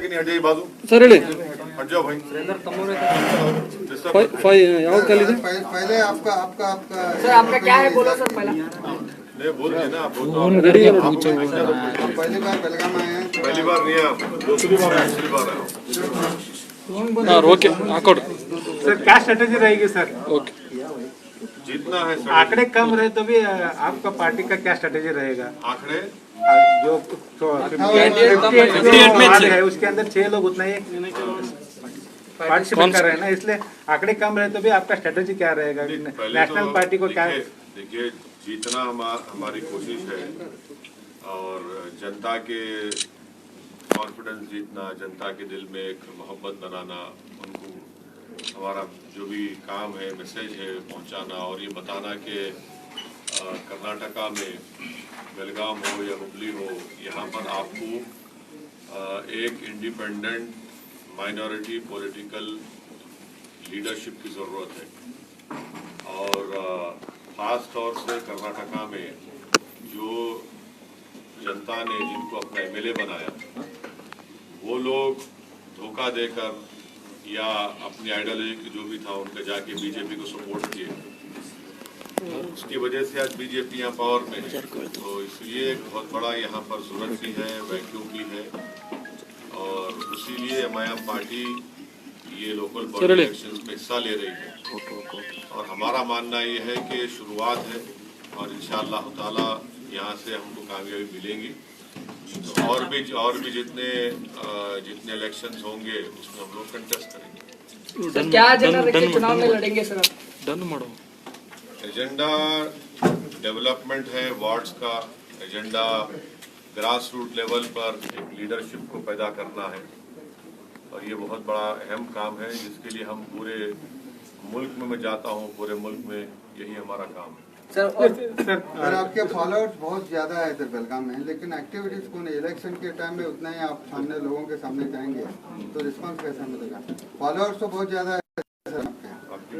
कि नहीं? हट जाइए बाजू, ಸರ್ ಹೇಳಿ हट जाओ भाई। ಯಾವ ಕಾಲಿದೆ पहले आपका आपका आपका सर आपका क्या है बोलो सर पहला। नहीं बोल दिए ना आप, बोल दो। ರೆಡಿ आप पहली बार बेलगाम आए हैं तो पहली बार नहीं है, दूसरी बार है, तीसरी बार है। ಹಾಂ ಓಕೆ ಹಾಕೊಡ್ರಿ सर क्या स्ट्रेटेजी रहेगी सर? ಓಕೆ जीतना है सर। आंकड़े कम रहे तो भी आपका पार्टी का क्या स्ट्रेटेजी रहेगा? आंकड़े जो है उसके अंदर 6 लोग उतना ही पार्टिसिपेट कर रहे हैं ना, इसलिए आंकड़े कम रहे तो भी आपका स्ट्रेटेजी क्या रहेगा? पहले नेशनल तो पार्टी को क्या? देखिए जीतना हमारी कोशिश है, और जनता के कॉन्फिडेंस जीतना, जनता के दिल में एक मोहब्बत बनाना, उनको हमारा जो भी काम है, मैसेज है पहुंचाना, और ये बताना कि कर्नाटका में बेलगाम हो या हुबली हो, यहाँ पर आपको एक इंडिपेंडेंट माइनॉरिटी पॉलिटिकल लीडरशिप की ज़रूरत है। और ख़ास तौर से कर्नाटका में जो जनता ने जिनको अपना एमएलए बनाया, वो लोग धोखा देकर या अपनी आइडियोलॉजी जो भी था उनका जाके बीजेपी को सपोर्ट किए, उसकी वजह से आज बीजेपी यहाँ पावर में है। तो इसलिए एक बहुत बड़ा यहाँ पर जरूरत भी है, वैक्यूम भी है, और इसीलिए एमआईएम पार्टी ये लोकल बॉडी इलेक्शंस में हिस्सा ले रही है। और हमारा मानना ये है कि शुरुआत है, और इंशाअल्लाह ताला यहाँ से हमको कामयाबी मिलेगी। तो और भी जितने इलेक्शंस होंगे उसमें हम लोग कंटेस्ट करेंगे। सर क्या एजेंडा रख के चुनाव में लड़ेंगे सर? ಡನ್ ಮಾಡೋ एजेंडा डेवलपमेंट है, वार्ड्स का एजेंडा ग्रास रूट लेवल पर एक लीडरशिप को पैदा करना है, और ये बहुत बड़ा अहम काम है जिसके लिए हम पूरे मुल्क में, मैं जाता हूँ पूरे मुल्क में, यही हमारा काम है। सर सर आपके फॉलोअर्स बहुत ज्यादा है इधर बेलगाम में, लेकिन एक्टिविटीज को नहीं, इलेक्शन के टाइम में उतना ही आप सामने लोगों के सामने जाएंगे तो रिस्पांस कैसा मिलेगा? फॉलोअर्स तो बहुत ज्यादा है सर आपके,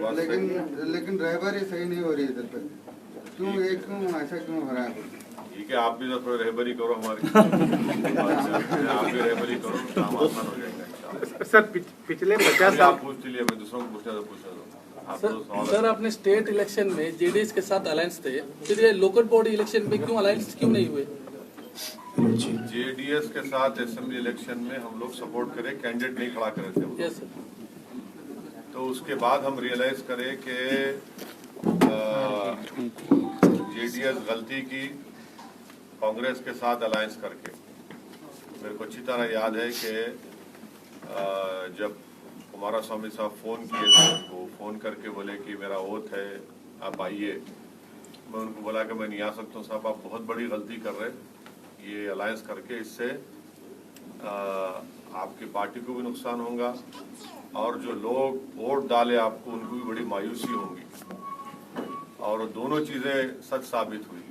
लेकिन रहबरी सही नहीं हो रही इधर पे, क्यों ऐसा क्यों हो रहा है? ठीक है, आप भी तो थोड़ी रहबरी करो हमारी। आप भी रहबरी करो, काम आसान हो जाएगा। सर पिछले 50 साल आप पूछ लिए, मैं दूसरों को पूछना तो पूछा दो। सर आपने स्टेट इलेक्शन में जेडीएस के साथ अलायंस थे, फिर ये लोकल बॉडी इलेक्शन में क्यों अलायंस क्यों नहीं हुए? जेडीएस के साथ असेंबली इलेक्शन में हम लोग सपोर्ट करे, कैंडिडेट नहीं खड़ा करे थे। Yes sir. तो उसके बाद हम रियलाइज करें कि जेडीएस गलती की कांग्रेस के साथ अलायंस करके। मेरे को अच्छी तरह याद है कि जब कुमारा स्वामी साहब फोन किए थे, वो फोन करके बोले कि मेरा ओथ है, आप आइए। मैं उनको बोला कि मैं नहीं आ सकता हूँ साहब, आप बहुत बड़ी गलती कर रहे हैं ये अलायंस करके, इससे आपकी पार्टी को भी नुकसान होगा, और जो लोग वोट डाले आपको उनको भी बड़ी मायूसी होगी, और दोनों चीजें सच साबित हुई।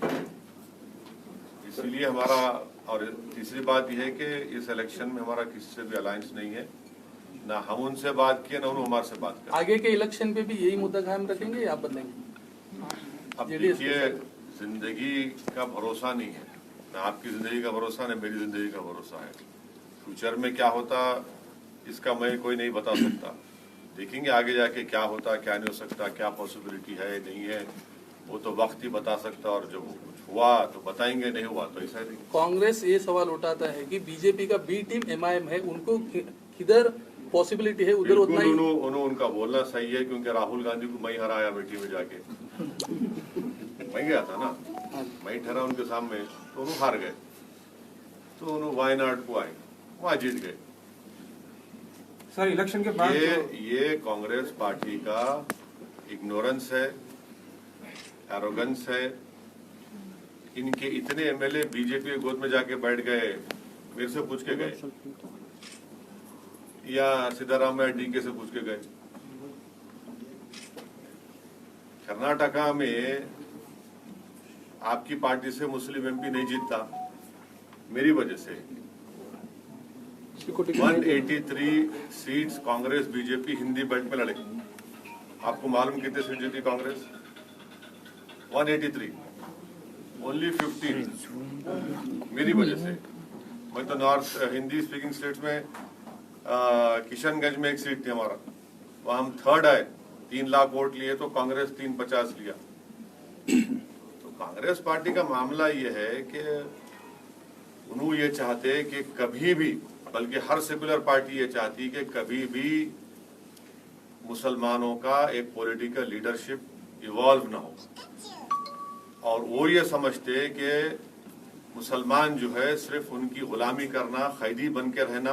इसीलिए हमारा, और तीसरी बात यह है कि इस इलेक्शन में हमारा किसी से भी अलायंस नहीं है, ना हम उनसे बात किए ना उन्होंने हमारे से बात किया। आगे के इलेक्शन पे भी यही मुद्दा कायम रखेंगे या आप बदलेंगे? अब देखिए, जिंदगी का भरोसा नहीं है, ना आपकी जिंदगी का भरोसा ना मेरी जिंदगी का भरोसा है। फ्यूचर में क्या होता इसका मैं कोई नहीं बता सकता। देखेंगे आगे जाके क्या होता, क्या नहीं हो सकता, क्या पॉसिबिलिटी है नहीं है, वो तो वक्त ही बता सकता, और जब कुछ हुआ तो बताएंगे, नहीं हुआ तो ऐसा नहीं। कांग्रेस ये सवाल उठाता है कि बीजेपी का बी टीम एमआईएम है, उनको किधर पॉसिबिलिटी है उधर उतना ही। उनका बोलना सही है, क्योंकि राहुल गांधी को मैं हराया अमेठी में जाके। मैं गया था ना, मैं ठहरा उनके सामने, तो उन्होंने हार गए, तो उन्होंने वायनाड को आए, वहां जीत गए। सर इलेक्शन के बाद ये कांग्रेस पार्टी का इग्नोरेंस है, एरोगेंस है। इनके इतने एमएलए बीजेपी के गोद में जाके बैठ गए, मेरे से पूछ के गए, या सिद्धारामैया डीके से पूछ के गए। कर्नाटका में आपकी पार्टी से मुस्लिम एमपी नहीं जीतता, मेरी वजह से। 183 seats Congress BJP Hindi belt में लड़े। आपको मालूम कितने सीट जीती कांग्रेस? 183, ओनली 15 मेरी वजह से। मैं तो नॉर्थ हिंदी स्पीकिंग स्टेट्स में किशनगंज में एक सीट थी हमारा, वहाँ हम थर्ड आए, 3 लाख वोट लिए तो कांग्रेस 350 लिया। तो कांग्रेस पार्टी का मामला ये है कि उन्होंने ये चाहते कि कभी भी, बल्कि हर सेकुलर पार्टी ये चाहती कि कभी भी मुसलमानों का एक पॉलिटिकल लीडरशिप इवॉल्व ना हो, और वो ये समझते कि मुसलमान जो है सिर्फ उनकी गुलामी करना, कैदी बन के रहना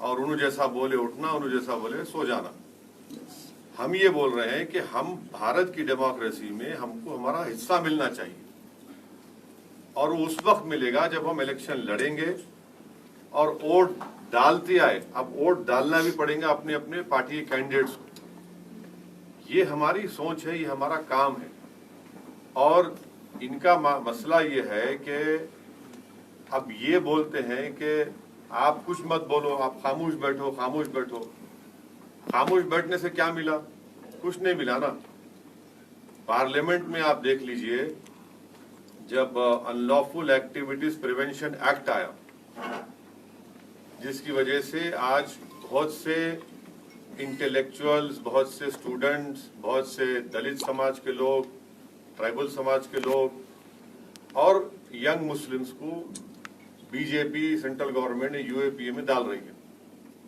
और उन्होंने जैसा बोले उठना, उन्होंने जैसा बोले सो जाना। हम ये बोल रहे हैं कि हम भारत की डेमोक्रेसी में हमको हमारा हिस्सा मिलना चाहिए, और उस वक्त मिलेगा जब हम इलेक्शन लड़ेंगे और वोट डालते आए। अब वोट डालना भी पड़ेगा अपने अपने पार्टी के कैंडिडेट्स को। ये हमारी सोच है, ये हमारा काम है। और इनका मसला ये है कि अब ये बोलते हैं कि आप कुछ मत बोलो, आप खामोश बैठो, खामोश बैठो। खामोश बैठने से क्या मिला? कुछ नहीं मिला ना। पार्लियामेंट में आप देख लीजिए, जब अनलॉफुल एक्टिविटीज प्रिवेंशन एक्ट आया, जिसकी वजह से आज बहुत से इंटेलेक्चुअल्स, बहुत से स्टूडेंट्स, बहुत से दलित समाज के लोग, ट्राइबल समाज के लोग और यंग मुस्लिम्स को बीजेपी सेंट्रल गवर्नमेंट ने यूएपीए में डाल रही है।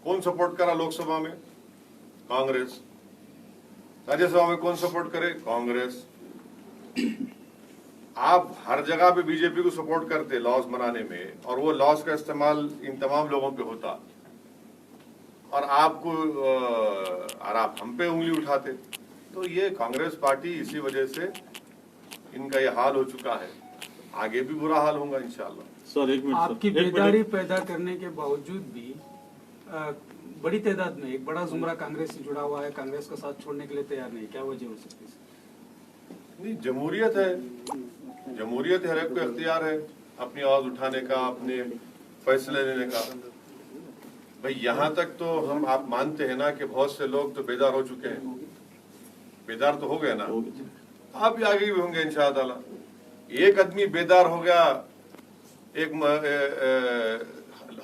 कौन सपोर्ट करा लोकसभा में? कांग्रेस। राज्यसभा में कौन सपोर्ट करे? कांग्रेस। आप हर जगह पे बीजेपी को सपोर्ट करते लॉज बनाने में, और वो लॉज का इस्तेमाल इन तमाम लोगों पे होता, और आपको और आप हम पे उंगली उठाते। तो ये कांग्रेस पार्टी, इसी वजह से इनका ये हाल हो चुका है। आगे भी बुरा हाल होगा इंशाल्लाह। सर एक मिनट, आपकी बेदारी पैदा करने के बावजूद भी बड़ी तादाद में एक बड़ा जुमरा कांग्रेस से जुड़ा हुआ है, कांग्रेस का साथ छोड़ने के लिए तैयार नहीं। क्या वजह हो सकती है? नहीं, जमहूरियत है, जमहूरियत हर एक को इख्तियार है अपनी आवाज उठाने का, अपने फैसले लेने का। भाई यहाँ तक तो हम, आप मानते हैं ना कि बहुत से लोग तो बेदार हो चुके हैं, बेदार तो हो गए ना, आप भी आगे भी होंगे इंशाअल्लाह। एक आदमी बेदार हो गया एक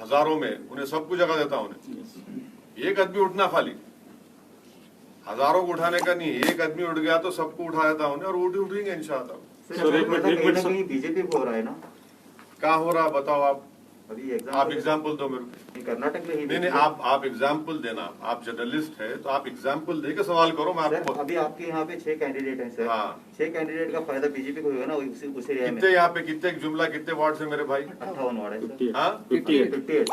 हजारों में, उन्हें सबको जगह देता उन्हें। एक आदमी उठना खाली, हजारों को उठाने का नहीं, एक आदमी उठ गया तो सबको उठा देता उन्हें, और उठेंगे इंशाअल्लाह। बीजेपी को हो रहा है ना? क्या हो रहा बताओ आप? अभी आप एग्जाम्पल दो मेरे को। कर्नाटक में ही नहीं, आप एग्जाम्पल देना। आप जर्नलिस्ट है तो आप एग्जाम्पल दे के सवाल करो। मैं आपको अभी आपके यहाँ पे 6 कैंडिडेट हैं सर। हाँ। 6 कैंडिडेट का फायदा बीजेपी को होगा ना उसी एरिया में। कितने यहाँ पे, कितने जुमला, कितने वार्ड से मेरे भाई? 58 वार्ड है सर। हाँ, 58 58।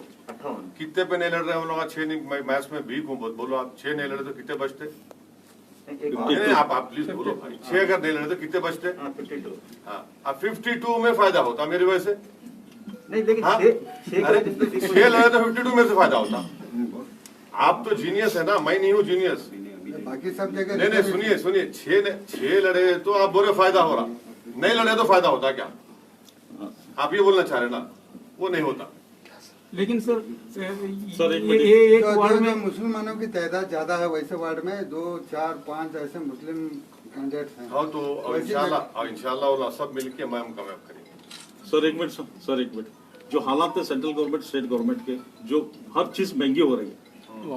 कितने पे नहीं लड़ रहे हम लोग? 6 नहीं, मैथ्स में वीक हूँ, बोलो आप। 6 नहीं लड़े तो कितने बचते? नहीं, आप प्लीज बोलो भाई। 6 अगर नहीं लड़े तो कितने बचते? 52। हाँ, अब 52 में फायदा होता मेरी वजह से नहीं, लेकिन हाँ? 6 लड़े तो 52 में से फायदा होता। आप तो जीनियस है ना, मैं नहीं हूँ जीनियस। बाकी सब जगह नहीं, सुनिए, 6 लड़े तो आप बोले फायदा हो रहा, नहीं लड़े तो फायदा होता क्या? आप ये बोलना चाह रहे ना? वो नहीं होता। लेकिन सर एक वार्ड में मुसलमानों की तादाद ज्यादा है, वैसे वार्ड में 2, 4, 5 ऐसे मुस्लिम कैंडिडेट्स हैं। हाँ, तो इंशाल्लाह सब मिलके हम कामयाब करेंगे। सर एक मिनट, जो हालात है सेंट्रल गवर्नमेंट, स्टेट गवर्नमेंट के, जो हर चीज महंगी हो रही है,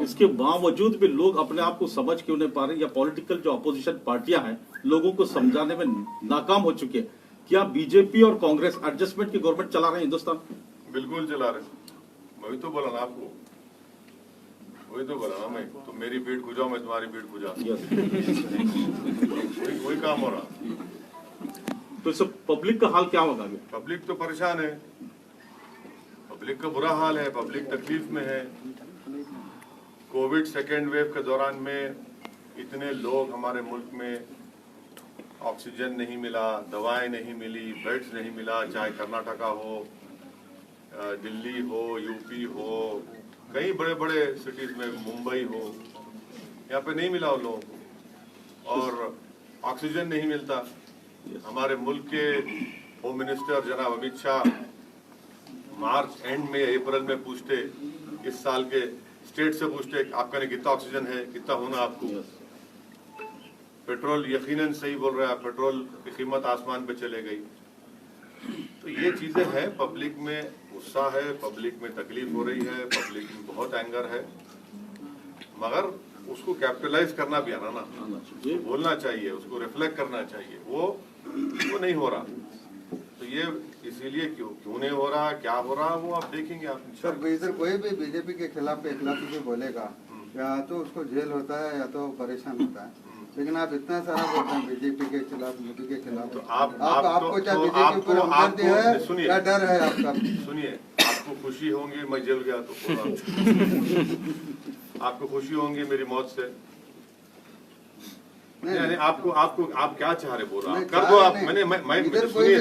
इसके बावजूद भी लोग अपने आप को समझ क्यों नहीं पा रहे, या पॉलिटिकल जो अपोजिशन पार्टियां हैं लोगों को समझाने में नाकाम हो चुके हैं? क्या बीजेपी और कांग्रेस एडजस्टमेंट की गवर्नमेंट चला रहे हैं हिंदुस्तान? बिल्कुल चला रहे। वही तो बोला ना आपको, वही तो बोला ना मैं। तो मेरी भीड़ खुजाओ, मैं तुम्हारी भीड़ खुजा। वही काम हो रहा। तो इस पब्लिक का हाल क्या होगा? पब्लिक तो परेशान है, पब्लिक का बुरा हाल है, पब्लिक तकलीफ में है। कोविड सेकेंड वेव के दौरान में इतने लोग हमारे मुल्क में, ऑक्सीजन नहीं मिला, दवाएं नहीं मिली, बेड्स नहीं मिला, चाहे कर्नाटका हो, दिल्ली हो, यूपी हो, कई बड़े बड़े सिटीज में, मुंबई हो, यहाँ पे नहीं मिला उन लोगों को, और ऑक्सीजन नहीं मिलता। हमारे मुल्क के होम मिनिस्टर जनाब अमित शाह मार्च एंड में, अप्रैल में पूछते, इस साल के स्टेट से पूछते आपका ने कितना ऑक्सीजन है, कितना होना आपको। पेट्रोल यकीनन सही बोल रहा है, पेट्रोल की कीमत आसमान पे चले गई। तो ये चीजें हैं पब्लिक में, गुस्सा है, पब्लिक में तकलीफ हो रही है, पब्लिक में बहुत एंगर है, मगर उसको कैपिटलाइज करना भी आना ना, बोलना चाहिए, उसको रिफ्लेक्ट करना चाहिए, वो नहीं हो रहा। तो ये इसीलिए क्यों नहीं हो रहा, क्या हो रहा, वो आप देखेंगे आप। सर इधर कोई भी बीजेपी के खिलाफ एक लफ्ज बोलेगा या तो उसको जेल होता है या तो परेशान होता है, लेकिन आप इतना सारा बोलते हैं बीजेपी के खिलाफ, मोदी के खिलाफ। तो आपको क्या बीजेपी पर हमदर्दी है या डर है आपका? सुनिए, आपको खुशी होंगी मैं जेल गया तो आपको खुशी होंगी मेरी मौत से? नहीं, आप क्या चाह रहे बोल रहे हैं? कर दो आप।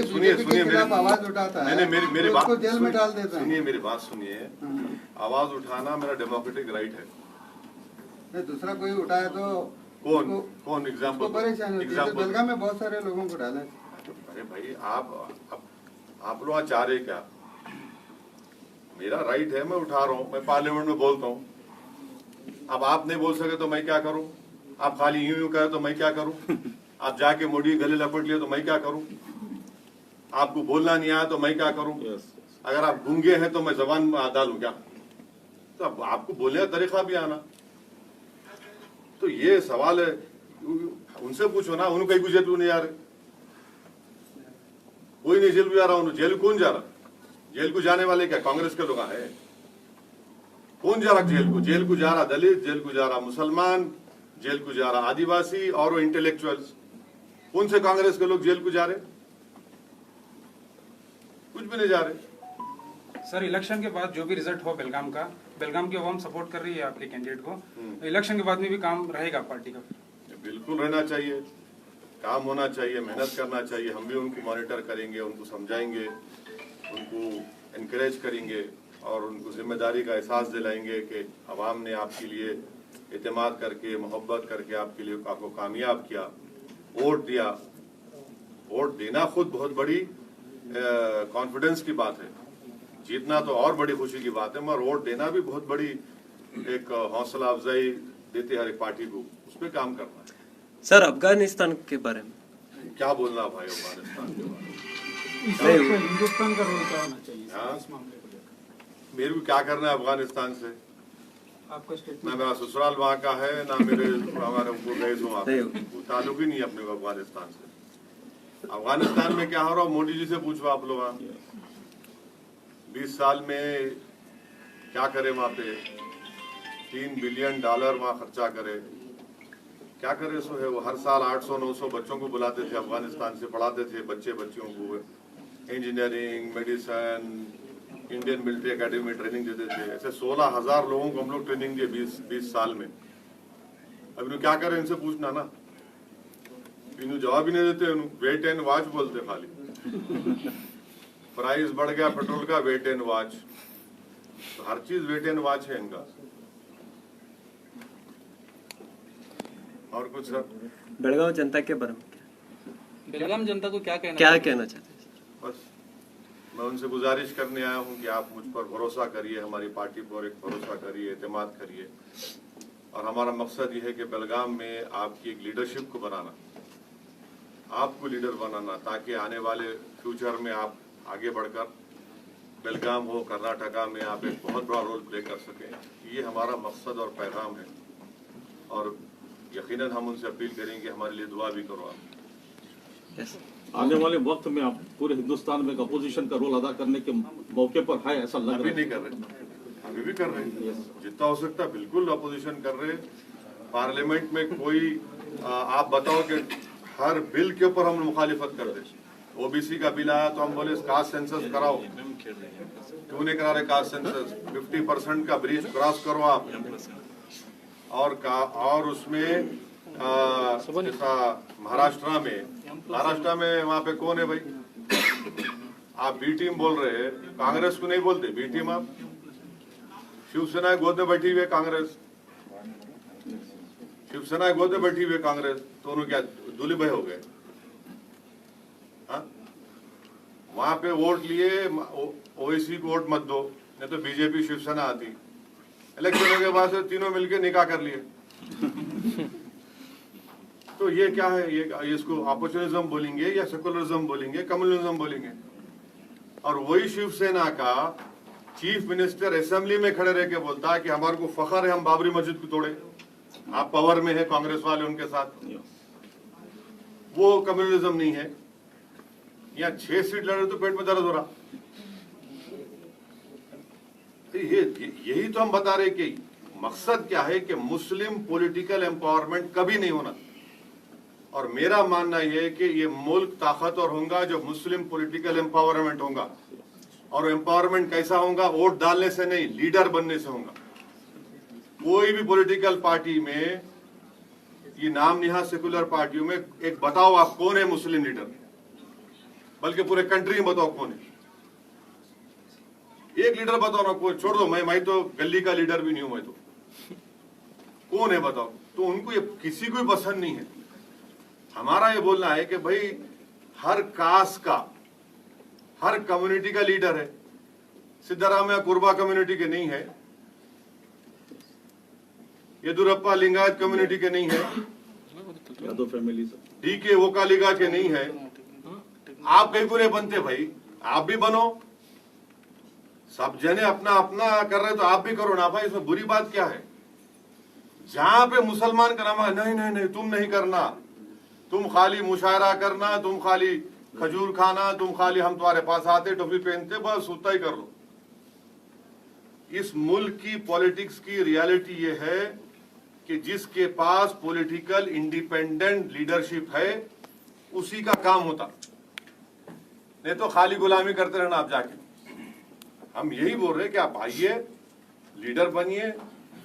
सुनिए मेरी आवाज उठाता है, मेरी बात जेल में डाल देता है। सुनिए मेरी बात सुनिए, आवाज उठाना मेरा डेमोक्रेटिक राइट है। नहीं, दूसरा कोई उठाया तो कौन एग्जाम्पल परेशान होती है। बेलगाम में बहुत सारे लोगों को डाला। अरे भाई आप लोग चाह रहे क्या? मेरा राइट है, मैं उठा रहा हूँ, मैं पार्लियामेंट में बोलता हूँ। अब आप नहीं बोल सके तो मैं क्या करूँ? आप खाली यूं कहे तो मैं क्या करूँ? आप जाके मोदी गले लपेट लिए तो मैं क्या करूँ? आपको बोलना नहीं आया तो मैं क्या करूँ? अगर आप गूंगे हैं तो मैं जबान डालूं क्या? तो अब आपको बोलने का तरीका भी आना। तो ये सवाल है, उनसे पूछो ना, उनको कहीं जेल नहीं जा रहे, कोई नहीं जेल भी जा रहा। जेल कौन जा रहा? जेल को जाने वाले क्या कांग्रेस के लोग हैं? कौन जा रहा जेल को? जेल को जा रहा दलित, जेल को जा रहा मुसलमान, जेल को जा रहा आदिवासी और वो इंटेलेक्चुअल्स। कौन से कांग्रेस के लोग जेल को जा रहे? कुछ भी नहीं जा रहे। सर इलेक्शन के बाद जो भी रिजल्ट हो बेलगाम की अवाम सपोर्ट कर रही है आपके कैंडिडेट को, इलेक्शन के बाद में भी काम रहेगा पार्टी का? बिल्कुल रहना चाहिए, काम होना चाहिए, मेहनत करना चाहिए। हम भी उनको मॉनिटर करेंगे, उनको समझाएंगे, उनको एनकरेज करेंगे और उनको जिम्मेदारी का एहसास दिलाएंगे कि अवाम ने आपके लिए एतमाद करके, मोहब्बत करके आपको कामयाब किया, वोट दिया। वोट देना खुद बहुत बड़ी कॉन्फिडेंस की बात है, जीतना तो और बड़ी खुशी की बात है, मगर वोट देना भी बहुत बड़ी एक हौसला अफजाई देती है हर एक पार्टी को। उस पर काम करना है। सर अफगानिस्तान के बारे में क्या बोलना भाई? अफगानिस्तान के बारे में हिंदुस्तान का रोल क्या होना चाहिए इस मामले को? मेरे को क्या करना है अफगानिस्तान से? आपका स्टेटमेंट? ना मेरा ससुराल वहाँ का है, ना हमारे गए वहाँ पे ताल्लुक ही नहीं है अपने को अफगानिस्तान से। अफगानिस्तान में क्या हो रहा है मोदी जी से पूछो आप लोग। 20 साल में क्या करे वहाँ पे? $3 बिलियन वहाँ खर्चा करे, क्या करे? सो है वो हर साल 800-900 बच्चों को बुलाते थे अफगानिस्तान से, पढ़ाते थे बच्चियों को engineering, medicine, Indian military academy में ट्रेनिंग देते थे। ऐसे 16,000 लोगों को हम लोग ट्रेनिंग दिए 20 साल में। अब इन्हें क्या करें? इनसे पूछना ना, इन्हें जवाब ही नहीं देते। वेट एंड वॉच बोलते खाली। प्राइस बढ़ गया पेट्रोल का, वेट एंड वॉच। तो हर चीज वेट एंड वॉच है इनका। और कुछ सर? बेलगाम जनता के बारे में बेलगाम जनता को क्या कहना चाहते हैं? बस मैं उनसे गुजारिश करने आया हूं कि आप मुझ पर भरोसा करिए, हमारी पार्टी पर एक भरोसा करिए, एतमाद करिए। और हमारा मकसद ये है कि बेलगाम में आपकी एक लीडरशिप को बनाना, आपको लीडर बनाना, ताकि आने वाले फ्यूचर में आप आगे बढ़कर बेलगाम हो, कर्नाटका में आप एक बहुत बड़ा रोल प्ले कर सकें। ये हमारा मकसद और पैगाम है। और यकीनन हम उनसे अपील करेंगे हमारे लिए दुआ भी करो आप। आने वाले वक्त में आप पूरे हिंदुस्तान में एक अपोजिशन का रोल अदा करने के मौके पर है, ऐसा लग रहा है? अभी नहीं कर रहे, अभी भी कर रहे हैं। जितना हो सकता है बिल्कुल अपोजिशन कर रहे हैं। पार्लियामेंट में कोई आप बताओ कि हर बिल के ऊपर हम मुखालिफत कर दे। ओबीसी का बिल आया तो हम बोले कास्ट सेंसस कराओ, क्यों नहीं करा रहे कास्ट सेंसस? 50% का ब्रीच क्रॉस करो आप। और उसमें महाराष्ट्र में वहाँ पे कौन है भाई? आप बी टीम बोल रहे हैं, कांग्रेस को नहीं बोलते बी टीम। आप शिवसेना गोद में बैठी हुई है कांग्रेस, शिवसेना गोद में बैठी हुई है कांग्रेस, तो उन्होंने क्या दूल्हे भाई हो गए? वहां पे वोट लिए, ओवैसी को वोट मत दो, नहीं तो बीजेपी शिवसेना आती। इलेक्शन के बाद तीनों मिलकर निकाह कर लिए। तो ये क्या है? ये इसको अपॉर्चुनिज्म बोलेंगे या सेकुलरिज्म बोलेंगे, कम्युनिज्म बोलेंगे? और वही शिवसेना का चीफ मिनिस्टर असेंबली में खड़े रह के बोलता है कि हमारे को फखर है हम बाबरी मस्जिद को तोड़े। आप पावर में है, कांग्रेस वाले उनके साथ, वो कम्युनलिज्म नहीं है। यहाँ 6 सीट लड़े तो पेट में दर्द हो रहा। यही तो हम बता रहे कि मकसद क्या है कि मुस्लिम पॉलिटिकल एम्पावरमेंट कभी नहीं होना। और मेरा मानना यह है कि ये मुल्क ताकतवर होगा जो मुस्लिम पॉलिटिकल एम्पावरमेंट होगा। और एम्पावरमेंट कैसा होगा? वोट डालने से नहीं, लीडर बनने से होगा। कोई भी पॉलिटिकल पार्टी में, ये नाम निहाद सेकुलर पार्टियों में, एक बताओ आप कौन है मुस्लिम लीडर, बल्कि पूरे कंट्री में बताओ कौन है। एक लीडर बताओ ना, कोई छोड़ दो, मैं तो गली का लीडर भी नहीं हूं, मैं तो कौन है बताओ। तो उनको ये किसी को पसंद नहीं है। हमारा ये बोलना है कि भाई हर कास्ट का, हर कम्युनिटी का लीडर है। सिद्धारामैया कुर्बा कम्युनिटी के नहीं है, येदुरप्पा लिंगायत कम्युनिटी के नहीं है, यादव फैमिली से डीके वोकालिगा के नहीं है। आप कहीं को नहीं बनते भाई, आप भी बनो। सब जने अपना अपना कर रहे तो आप भी करो ना भाई, इसमें बुरी बात क्या है? जहां पे मुसलमान का नाम है, नहीं नहीं नहीं तुम नहीं करना, तुम खाली मुशायरा करना, तुम खाली खजूर खाना, तुम खाली हम तुम्हारे पास आते टोपी पहनते, बस उतना ही कर लो। इस मुल्क की पॉलिटिक्स की रियलिटी ये है कि जिसके पास पॉलिटिकल इंडिपेंडेंट लीडरशिप है उसी का काम होता, नहीं तो खाली गुलामी करते रहना आप जाके। हम यही बोल रहे कि आप आइए, लीडर बनिए,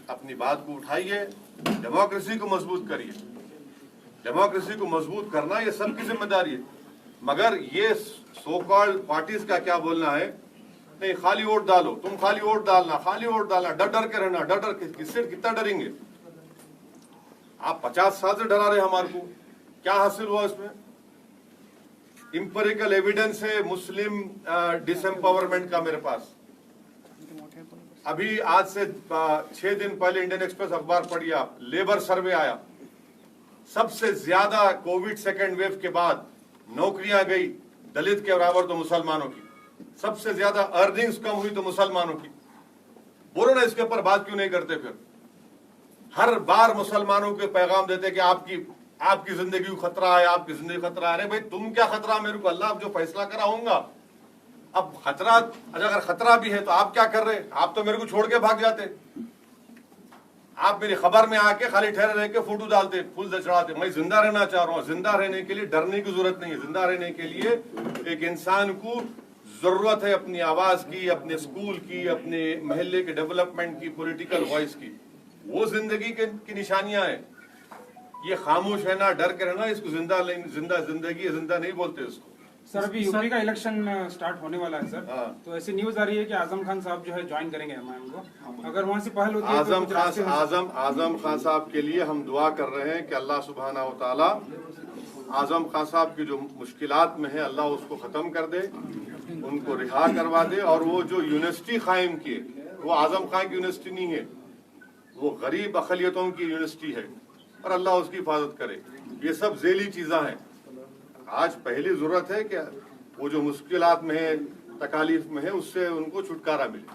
अपनी बात को उठाइए, डेमोक्रेसी को मजबूत करिए। डेमोक्रेसी को मजबूत करना ये सबकी जिम्मेदारी है। मगर ये सो कॉल्ड पार्टीज का क्या बोलना है, नहीं खाली वोट डालो, तुम खाली वोट डालना, खाली वोट डालना, डर डर के रहना। डर डर के किससे, कितना डरेंगे आप? 50 साल से डरा रहे हमारे को, क्या हासिल हुआ इसमें? इंपेरिकल एविडेंस है मुस्लिम डिसएम्पावरमेंट का मेरे पास। अभी आज से 6 दिन पहले इंडियन एक्सप्रेस अखबार पढ़िए आप, लेबर सर्वे आया, सबसे ज्यादा कोविड सेकेंड वेव के बाद नौकरियां गई दलित के बराबर तो मुसलमानों की, सबसे ज्यादा अर्निंग्स कम हुई तो मुसलमानों की। बोलो ना, इसके ऊपर बात क्यों नहीं करते? फिर हर बार मुसलमानों के पैगाम देते कि आपकी जिंदगी को खतरा है, आपकी जिंदगी खतरा है। अरे भाई तुम क्या खतरा मेरे को? अल्लाह जो फैसला करा होगा। अब खतरा, अगर खतरा भी है तो आप क्या कर रहे? आप तो मेरे को छोड़ के भाग जाते। आप मेरी खबर में आके खाली ठहरे रह के फोटो डालते, फूल चढ़ाते। मैं जिंदा रहना चाह रहा हूँ। जिंदा रहने के लिए डरने की जरूरत नहीं है। जिंदा रहने के लिए एक इंसान को जरूरत है अपनी आवाज की, अपने स्कूल की, अपने मोहल्ले के डेवलपमेंट की, पॉलिटिकल वॉइस की। वो जिंदगी की निशानियां हैं। ये खामोश है ना, डर के रहना, इसको जिंदा जिंदगी जिंदा नहीं बोलते इसको। सर अभी यूपी का इलेक्शन स्टार्ट होने वाला है सर। हाँ। तो ऐसी न्यूज आ रही है कि आजम खान साहब जो है ज्वाइन करेंगे एमआईएम को। अगर वहां से पहल होती है आजम खान साहब के लिए हम दुआ कर रहे हैं कि अल्लाह सुब्हाना व तआला आजम खान साहब की जो मुश्किलात में है अल्लाह उसको खत्म कर दे, उनको रिहा करवा दे। और वो जो यूनिवर्सिटी कायम किए, वो आजम खान की यूनिवर्सिटी नहीं है, वो गरीब अकलियतों की यूनिवर्सिटी है, और अल्लाह उसकी हिफाजत करे। ये सब जेली चीज़ा हैं। आज पहली जरूरत है कि वो जो मुश्किलात में है, तकालीफ में है, उससे उनको छुटकारा मिले।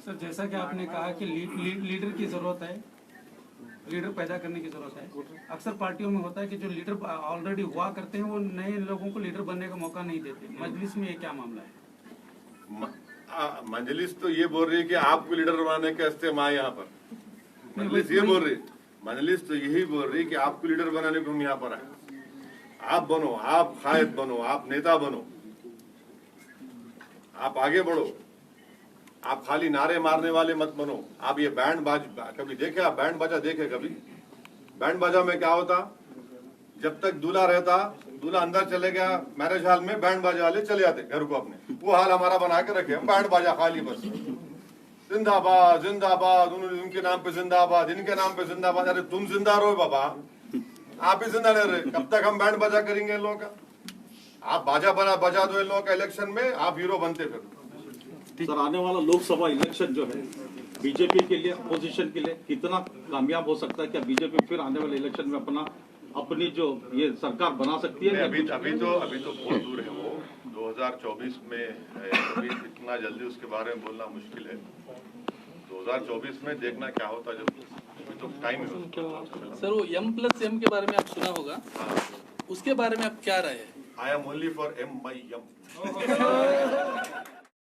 सर जैसा कि आपने कहा कि लीडर की जरूरत है, लीडर पैदा करने की जरूरत है। अक्सर पार्टियों में होता है कि जो लीडर ऑलरेडी हुआ करते हैं वो नए लोगों को लीडर बनने का मौका नहीं देते। मजलिस में ये क्या मामला है? मजलिस तो ये बोल रही है कि आपको लीडर बनाने के इस्तेमाल यहाँ पर, मजलिस ये बोल रही, मजलिस तो यही बोल रही कि आपको लीडर बनाने को हम यहाँ पर आए। आप बनो, आप कायद बनो, आप नेता बनो, आप आगे बढ़ो। आप खाली नारे मारने वाले मत बनो। आप ये बैंड बाजा कभी देखे? आप बैंड बाजा देखे कभी? बैंड बाजा में क्या होता, जब तक दूल्हा रहता, दूल्हा अंदर चले गया मैरिज हॉल में, बैंड बाजा वाले चले जाते घर को अपने। वो हाल हमारा बना के रखे हम, बैंड बाजा खाली बस जिंदाबाद जिंदाबाद, उनके नाम पे जिंदाबाद, इनके नाम पे जिंदाबाद। अरे तुम जिंदा रहो बाबा, आप ही जिंदा नहीं रहे। कब तक हम बैंड बाजा करेंगे इन लोगों का? आप बाजा बजा दो इन लोगों का इलेक्शन में, आप हीरो बनते फिर। सर आने वाला लोकसभा इलेक्शन जो है बीजेपी के लिए, अपोजिशन के लिए कितना कामयाब हो सकता है? क्या बीजेपी फिर आने वाले इलेक्शन में अपनी जो ये सरकार बना सकती है? अभी तो बहुत दूर है वो। 2024 में अभी इतना जल्दी उसके बारे में बोलना मुश्किल है। 2024 में देखना क्या होता, जब अभी तो टाइम है। सर वो M+M के बारे में आप सुना होगा, उसके बारे में आप क्या राय है? I am only for M by M।